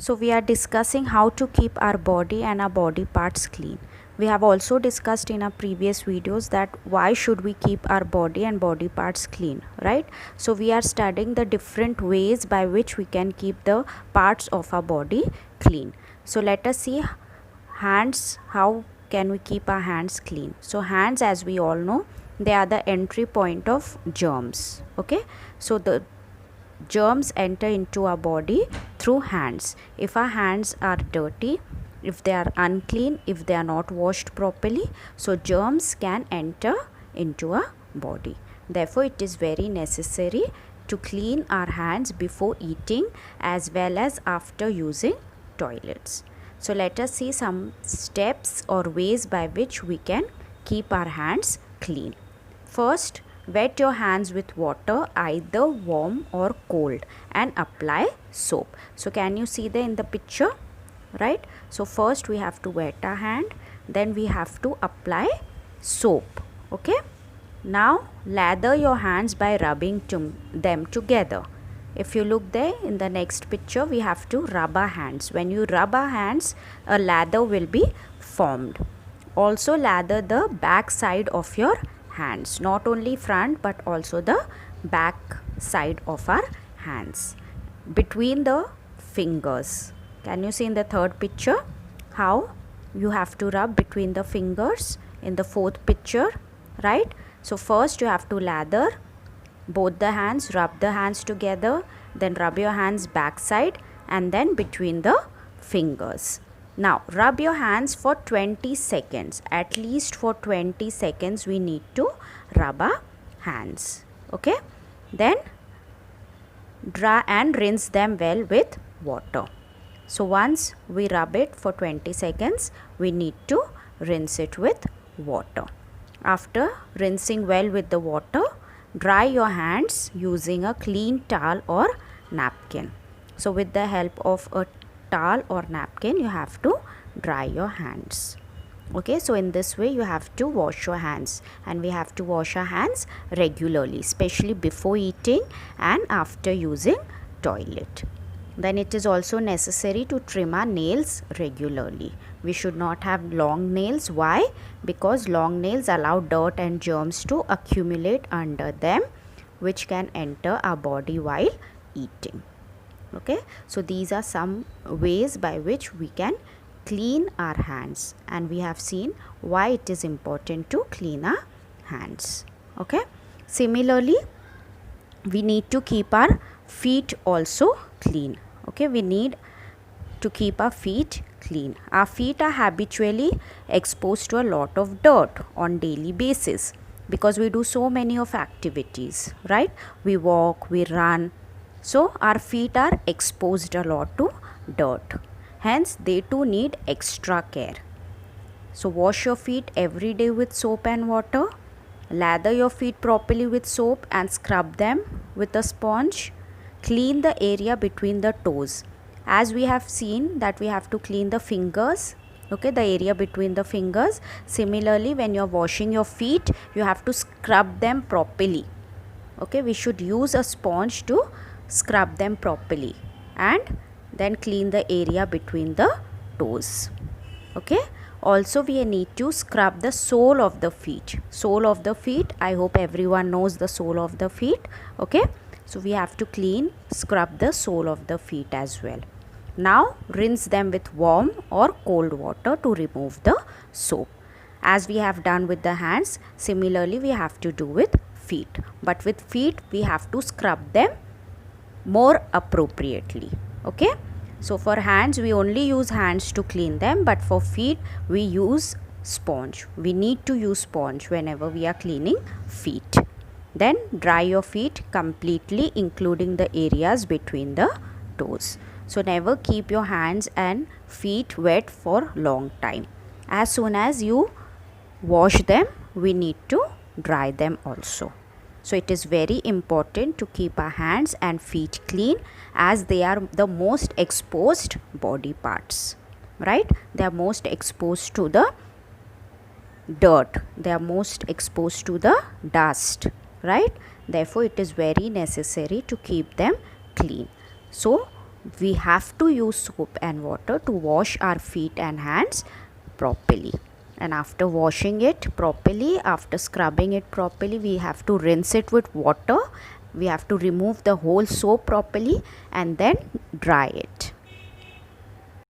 So we are discussing how to keep our body and our body parts clean. We have also discussed in our previous videos that why should we keep our body and body parts clean, right? So we are studying the different ways by which we can keep the parts of our body clean. So let us see hands. How can we keep our hands clean? So hands, as we all know, they are the entry point of germs. Okay, so the germs enter into our body through hands. If our hands are dirty, if they are unclean, if they are not washed properly, so germs can enter into our body. Therefore, it is very necessary to clean our hands before eating as well as after using toilets. So let us see some steps or ways by which we can keep our hands clean. First, wet your hands with water, either warm or cold, and apply soap. So can you see in the picture, right? So first we have to wet our hand, then we have to apply soap. Okay, now lather your hands by rubbing them together. If you look there in the next picture, we have to rub our hands. When you rub our hands, a lather will be formed. Also lather the back side of your hands, not only front but also the back side of our hands, between the fingers. Can you see in the third picture how you have to rub between the fingers in the fourth picture, right? So first you have to lather both the hands, rub the hands together, then rub your hands back side and then between the fingers. Now rub your hands for 20 seconds. At least for 20 seconds we need to rub our hands. Okay, then dry and rinse them well with water. So once we rub it for 20 seconds, we need to rinse it with water. After rinsing well with the water, dry your hands using a clean towel or napkin. So with the help of a towel or napkin, you have to dry your hands. Okay, so in this way you have to wash your hands, and we have to wash our hands regularly, especially before eating and after using toilet. Then it is also necessary to trim our nails regularly. We should not have long nails. Why? Because long nails allow dirt and germs to accumulate under them, which can enter our body while eating. Okay, so these are some ways by which we can clean our hands, and we have seen why it is important to clean our hands. Okay, similarly we need to keep our feet also clean. Okay, we need to keep our feet clean. Our feet are habitually exposed to a lot of dirt on daily basis because we do so many of activities, right? We walk, we run, so our feet are exposed a lot to dirt. Hence they too need extra care. So wash your feet every day with soap and water. Lather your feet properly with soap and scrub them with a sponge. Clean the area between the toes. As we have seen that we have to clean the fingers, okay, the area between the fingers. Similarly, when you are washing your feet, you have to scrub them properly. Okay, we should use a sponge to scrub them properly and then clean the area between the toes. Okay, also we need to scrub the sole of the feet. Sole of the feet, I hope everyone knows the sole of the feet. Okay, so we have to scrub the sole of the feet as well. Now rinse them with warm or cold water to remove the soap. As we have done with the hands, similarly we have to do with feet. But with feet we have to scrub them more appropriately. Okay, so for hands we only use hands to clean them, but for feet we use sponge. We need to use sponge whenever we are cleaning feet. Then dry your feet completely, including the areas between the toes. So never keep your hands and feet wet for long time. As soon as you wash them, we need to dry them also. So it is very important to keep our hands and feet clean, as they are the most exposed body parts, right? They are most exposed to the dirt, they are most exposed to the dust, right? Therefore it is very necessary to keep them clean. So we have to use soap and water to wash our feet and hands properly. And after washing it properly, after scrubbing it properly, we have to rinse it with water. We have to remove the whole soap properly and then dry it.